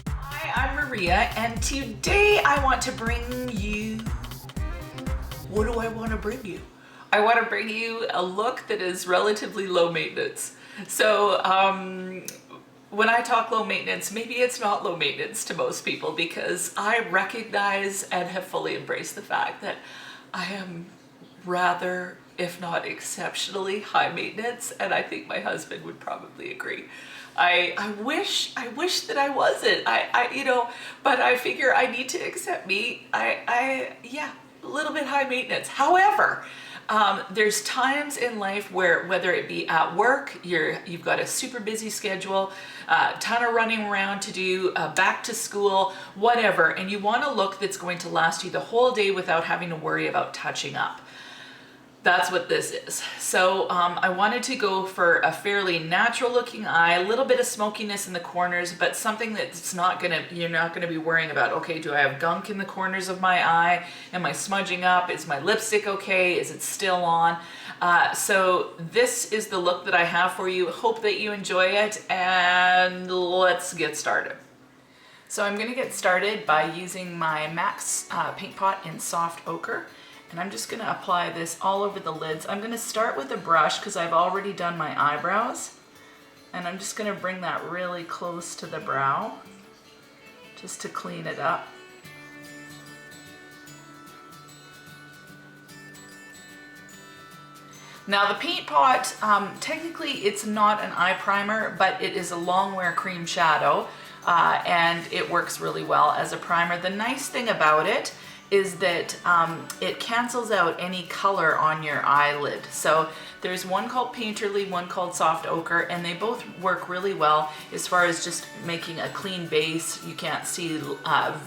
Hi, I'm Maria, and today I want to bring you... What do I want to bring you? I want to bring you a look that is relatively low maintenance. So, when I talk low maintenance, maybe it's not low maintenance to most people, because I recognize and have fully embraced the fact that I am rather, if not exceptionally, high maintenance, and I think my husband would probably agree. I wish that I wasn't. But I figure I need to accept me. Yeah, a little bit high maintenance. However, there's times in life where, whether it be at work, you've got a super busy schedule, a ton of running around to do, back to school, whatever, and you want a look that's going to last you the whole day without having to worry about touching up. That's what this is. So I wanted to go for a fairly natural looking eye, a little bit of smokiness in the corners, but something that's you're not gonna be worrying about, okay, do I have gunk in the corners of my eye? Am I smudging up? Is my lipstick okay? Is it still on? So this is the look that I have for you. Hope that you enjoy it, and let's get started. So I'm gonna get started by using my MAC's paint pot in soft ochre. And I'm just gonna apply this all over the lids. I'm gonna start with a brush because I've already done my eyebrows. And I'm just gonna bring that really close to the brow just to clean it up. Now the paint pot, technically it's not an eye primer, but it is a long wear cream shadow, and it works really well as a primer. The nice thing about it is that it cancels out any color on your eyelid. So there's one called Painterly, one called Soft Ochre, and they both work really well as far as just making a clean base. You can't see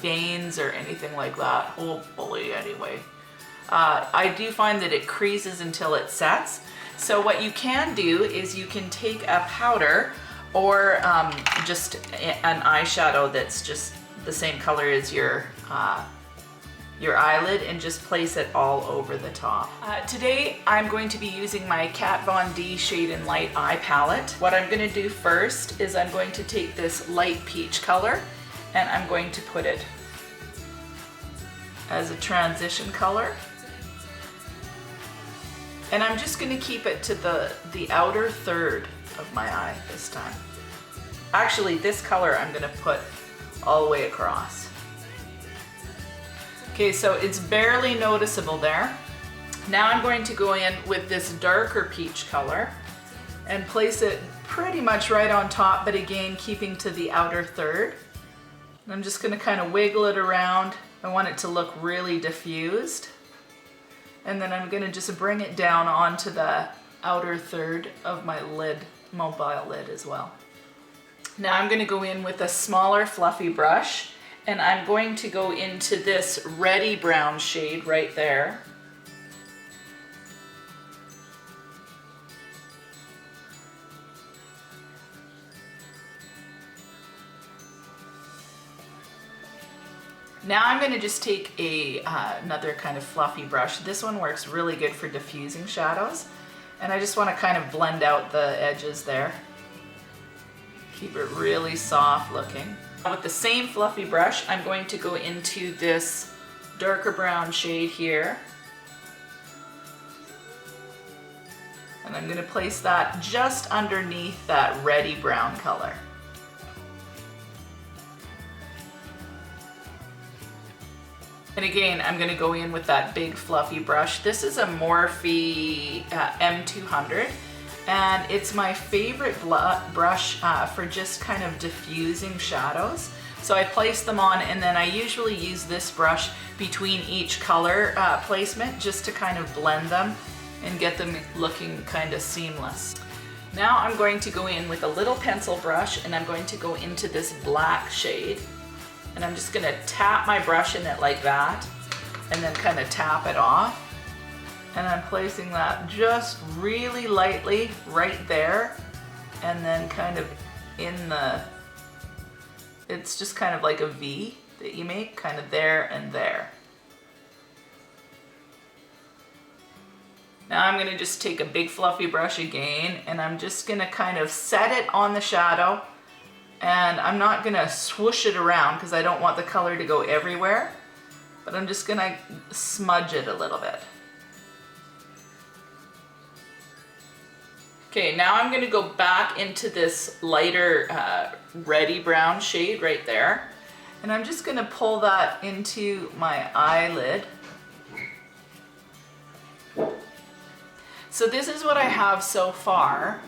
veins or anything like that, hopefully anyway. I do find that it creases until it sets. So what you can do is you can take a powder or just an eyeshadow that's just the same color as your eyelid, and just place it all over the top. Today I'm going to be using my Kat Von D Shade and Light eye palette. What I'm going to do first is I'm going to take this light peach color and I'm going to put it as a transition color. And I'm just going to keep it to the outer third of my eye this time. Actually, this color I'm going to put all the way across. Okay, so it's barely noticeable there. Now I'm going to go in with this darker peach color and place it pretty much right on top, but again, keeping to the outer third. And I'm just gonna kind of wiggle it around. I want it to look really diffused. And then I'm gonna just bring it down onto the outer third of my lid, mobile lid as well. Now I'm gonna go in with a smaller fluffy brush, and I'm going to go into this reddy brown shade right there. Now I'm going to just take another kind of fluffy brush. This one works really good for diffusing shadows. And I just want to kind of blend out the edges there. Keep it really soft looking. With the same fluffy brush, I'm going to go into this darker brown shade here. And I'm going to place that just underneath that reddy brown color. And again, I'm going to go in with that big fluffy brush. This is a Morphe M200. And it's my favorite brush for just kind of diffusing shadows. So I place them on, and then I usually use this brush between each color placement just to kind of blend them and get them looking kind of seamless. Now I'm going to go in with a little pencil brush, and I'm going to go into this black shade. And I'm just gonna tap my brush in it like that, and then kind of tap it off. And I'm placing that just really lightly right there, and then kind of in the, it's just kind of like a V that you make, kind of there and there. Now I'm gonna just take a big fluffy brush again, and I'm just gonna kind of set it on the shadow, and I'm not gonna swoosh it around because I don't want the color to go everywhere, but I'm just gonna smudge it a little bit. Okay, now I'm gonna go back into this lighter reddy brown shade right there, and I'm just gonna pull that into my eyelid. So this is what I have so far,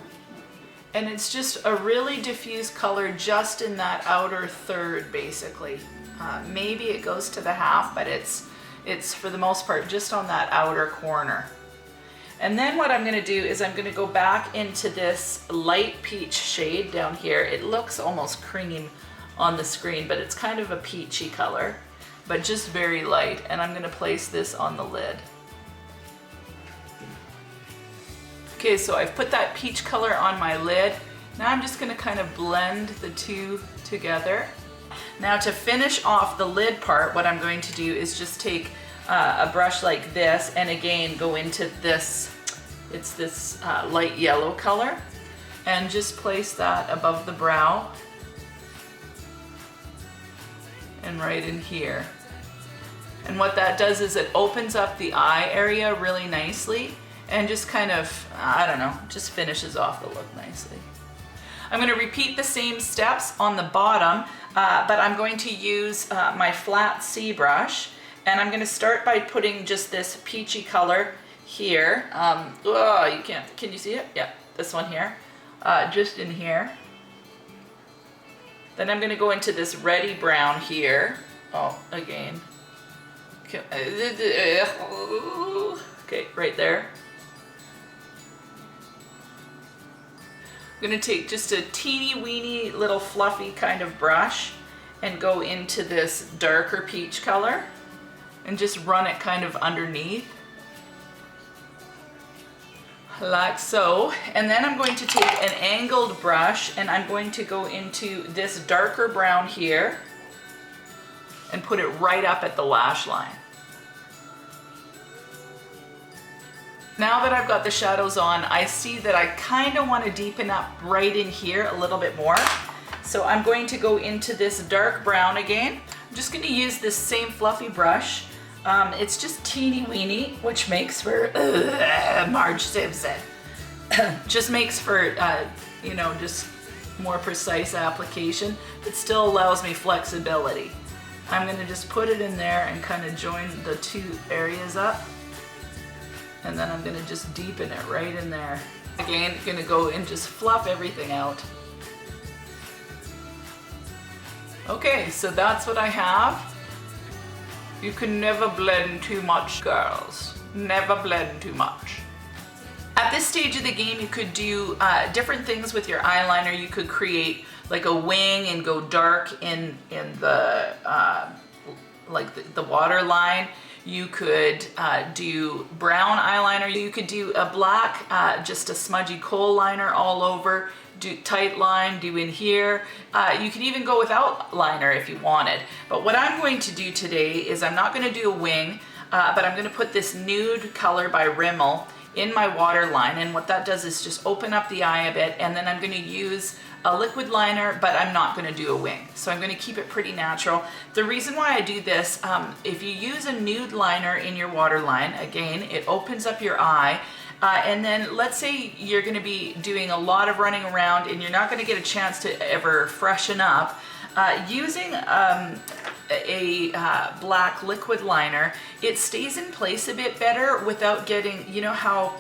and it's just a really diffuse color just in that outer third, basically. Maybe it goes to the half, but it's for the most part just on that outer corner. And then what I'm gonna do is I'm gonna go back into this light peach shade down here. It looks almost cream on the screen, but it's kind of a peachy color, but just very light. And I'm gonna place this on the lid. Okay, so I've put that peach color on my lid. Now I'm just gonna kind of blend the two together. Now to finish off the lid part, what I'm going to do is just take a brush like this, and again go into this, it's this light yellow color, and just place that above the brow and right in here. And what that does is it opens up the eye area really nicely and just kind of, I don't know, just finishes off the look nicely. I'm gonna repeat the same steps on the bottom, but I'm going to use my flat C brush, and I'm gonna start by putting just this peachy color here. Oh, you can't, can you see it? Yeah, this one here, just in here. Then I'm gonna go into this reddy brown here. Oh, again. Okay, right there. I'm gonna take just a teeny weeny little fluffy kind of brush and go into this darker peach color and just run it kind of underneath, like so. And then I'm going to take an angled brush and I'm going to go into this darker brown here and put it right up at the lash line. Now that I've got the shadows on, I see that I kind of want to deepen up right in here a little bit more. So I'm going to go into this dark brown again. I'm just going to use this same fluffy brush. It's just teeny weeny, which makes for Marge Simpson. Just makes for you know, just more precise application, but still allows me flexibility. I'm going to just put it in there and kind of join the two areas up. And then I'm gonna just deepen it right in there. Again, gonna go and just fluff everything out. Okay, so that's what I have. You can never blend too much, girls. Never blend too much. At this stage of the game, you could do different things with your eyeliner. You could create like a wing and go dark in the like the waterline. You could do brown eyeliner. You could do a black, just a smudgy kohl liner all over. Do tight line, do in here. You could even go without liner if you wanted. But what I'm going to do today is I'm not going to do a wing, but I'm going to put this nude color by Rimmel in my waterline. And what that does is just open up the eye a bit, and then I'm going to use a liquid liner, but I'm not going to do a wing. So I'm going to keep it pretty natural. The reason why I do this, if you use a nude liner in your waterline, again, it opens up your eye. And then let's say you're going to be doing a lot of running around and you're not going to get a chance to ever freshen up. Using a black liquid liner, it stays in place a bit better without getting, you know how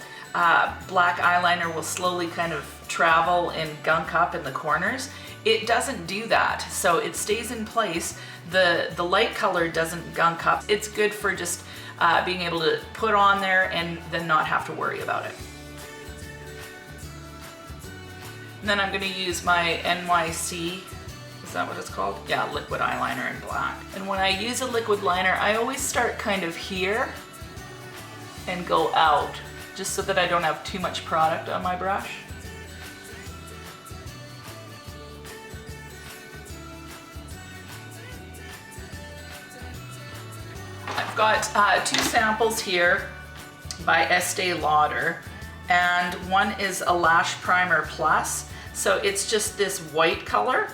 black eyeliner will slowly kind of travel and gunk up in the corners? It doesn't do that, so it stays in place. The light color doesn't gunk up. It's good for just being able to put on there and then not have to worry about it. And then I'm going to use my NYC, is that what it's called? Yeah, liquid eyeliner in black. And when I use a liquid liner, I always start kind of here and go out, just so that I don't have too much product on my brush. I've got 2 samples here by Estee Lauder, and one is a Lash Primer Plus. So it's just this white color.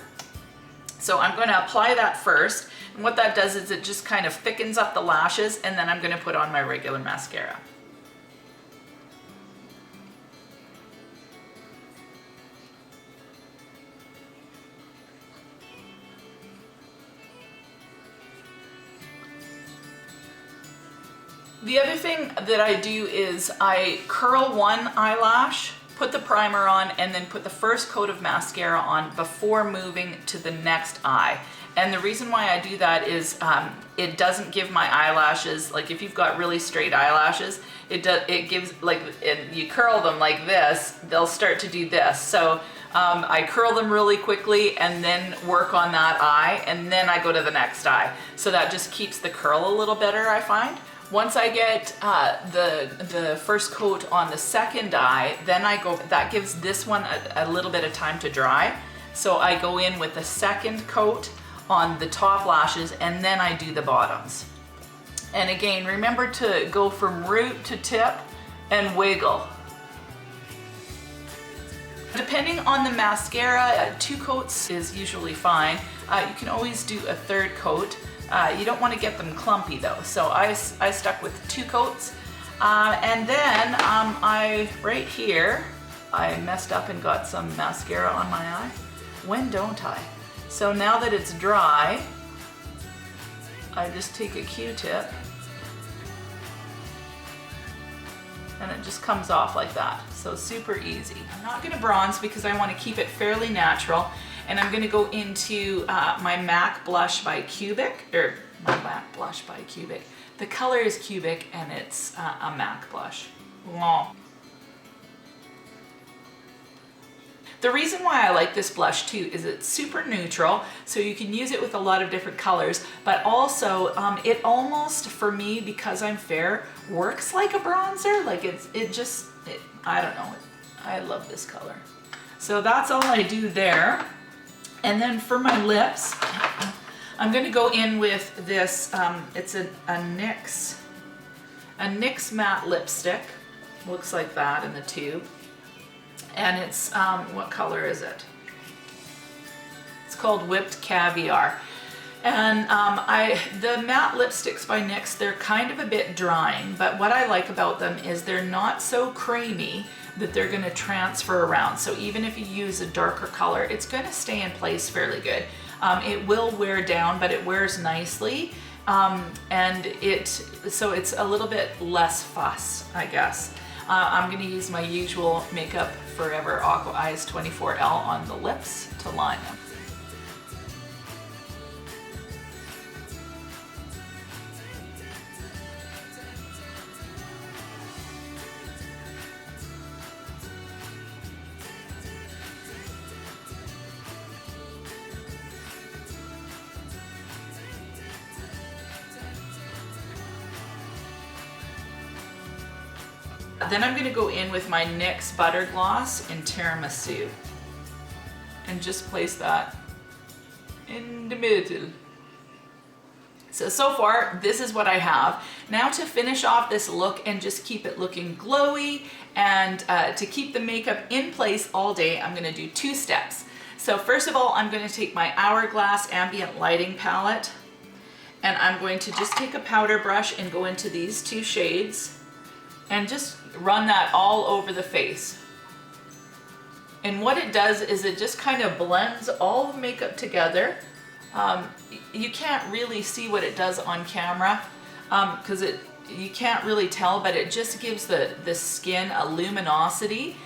So I'm going to apply that first, and what that does is it just kind of thickens up the lashes, and then I'm going to put on my regular mascara. The other thing that I do is I curl one eyelash, put the primer on, and then put the first coat of mascara on before moving to the next eye. And the reason why I do that is it doesn't give my eyelashes, like if you've got really straight eyelashes, it gives, like, you curl them like this, they'll start to do this. So I curl them really quickly and then work on that eye, and then I go to the next eye. So that just keeps the curl a little better, I find. Once I get the first coat on the second eye, then that gives this one a little bit of time to dry. So I go in with the second coat on the top lashes, and then I do the bottoms. And again, remember to go from root to tip and wiggle. Depending on the mascara, 2 coats is usually fine. You can always do a third coat. You don't want to get them clumpy though, so I stuck with 2 coats. And then right here, I messed up and got some mascara on my eye. When don't I? So now that it's dry, I just take a Q-tip and it just comes off like that. So super easy. I'm not going to bronze because I want to keep it fairly natural. And I'm going to go into my MAC blush by Cubic, or my MAC blush by Cubic. The color is Cubic and it's a MAC blush. Wow. The reason why I like this blush too is it's super neutral, so you can use it with a lot of different colors, but also it almost, for me, because I'm fair, works like a bronzer. Like I don't know, I love this color. So that's all I do there. And then for my lips, I'm going to go in with this, it's a NYX matte lipstick. Looks like that in the tube. And it's, what color is it? It's called Whipped Caviar. And the matte lipsticks by NYX, they're kind of a bit drying, but what I like about them is they're not so creamy that they're going to transfer around. So even if you use a darker color, it's going to stay in place fairly good. It will wear down, but it wears nicely. And so it's a little bit less fuss, I guess. I'm going to use my usual Makeup Forever Aqua Eyes 24L on the lips to line them. Then I'm going to go in with my NYX Butter Gloss in Tiramisu and just place that in the middle. So far, this is what I have. Now to finish off this look and just keep it looking glowy and to keep the makeup in place all day, I'm going to do 2 steps. So first of all, I'm going to take my Hourglass Ambient Lighting Palette, and I'm going to just take a powder brush and go into these 2 shades and just run that all over the face. And what it does is it just kind of blends all the makeup together. You can't really see what it does on camera because you can't really tell, but it just gives the skin a luminosity.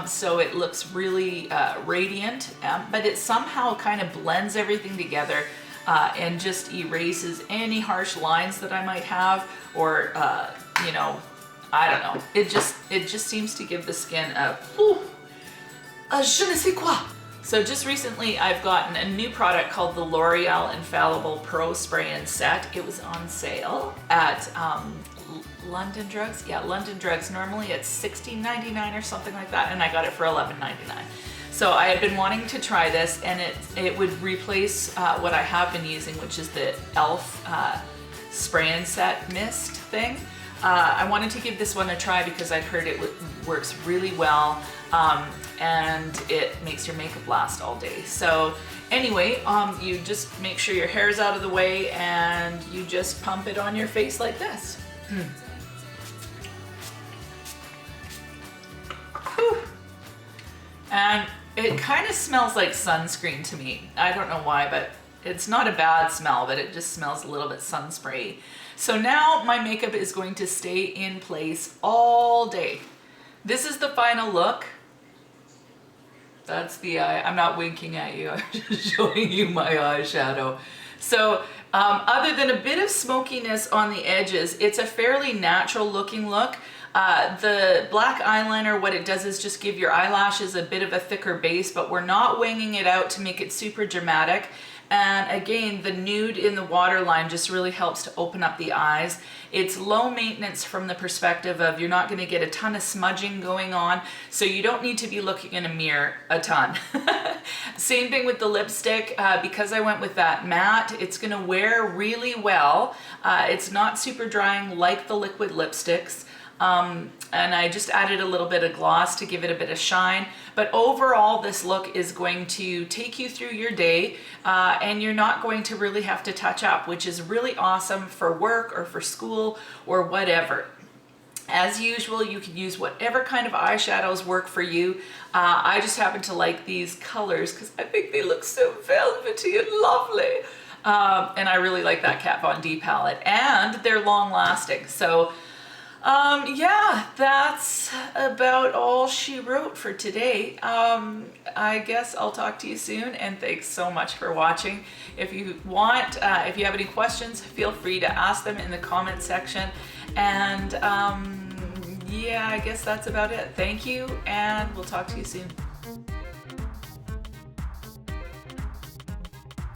So it looks really radiant, but it somehow kind of blends everything together and just erases any harsh lines that I might have, or you know, I don't know. It just seems to give the skin a je ne sais quoi. So just recently I've gotten a new product called the L'Oreal Infallible Pro Spray and Set. It was on sale at London Drugs. Yeah, London Drugs. Normally it's $16.99 or something like that, and I got it for $11.99. So I had been wanting to try this, and it would replace what I have been using, which is the e.l.f. Spray and Set mist thing. I wanted to give this one a try because I've heard it works really well, and it makes your makeup last all day. So anyway, you just make sure your hair's out of the way and you just pump it on your face like this. And it kind of smells like sunscreen to me. I don't know why, but it's not a bad smell, but it just smells a little bit sun spray. So now my makeup is going to stay in place all day. This is the final look. That's the eye. I'm not winking at you, I'm just showing you my eyeshadow. So other than a bit of smokiness on the edges, it's a fairly natural looking look. The black eyeliner, what it does is just give your eyelashes a bit of a thicker base, but we're not winging it out to make it super dramatic. And again, the nude in the waterline just really helps to open up the eyes. It's low maintenance from the perspective of you're not going to get a ton of smudging going on, so you don't need to be looking in a mirror a ton. Same thing with the lipstick. Because I went with that matte, it's going to wear really well. It's not super drying like the liquid lipsticks. And I just added a little bit of gloss to give it a bit of shine. But overall, this look is going to take you through your day, and you're not going to really have to touch up, which is really awesome for work or for school or whatever. As usual, you can use whatever kind of eyeshadows work for you. I just happen to like these colors because I think they look so velvety and lovely. And I really like that Kat Von D palette, and they're long lasting. So yeah, that's about all she wrote for today. I guess I'll talk to you soon, and thanks so much for watching. If you want, if you have any questions, feel free to ask them in the comment section. And yeah, I guess that's about it. Thank you, and we'll talk to you soon.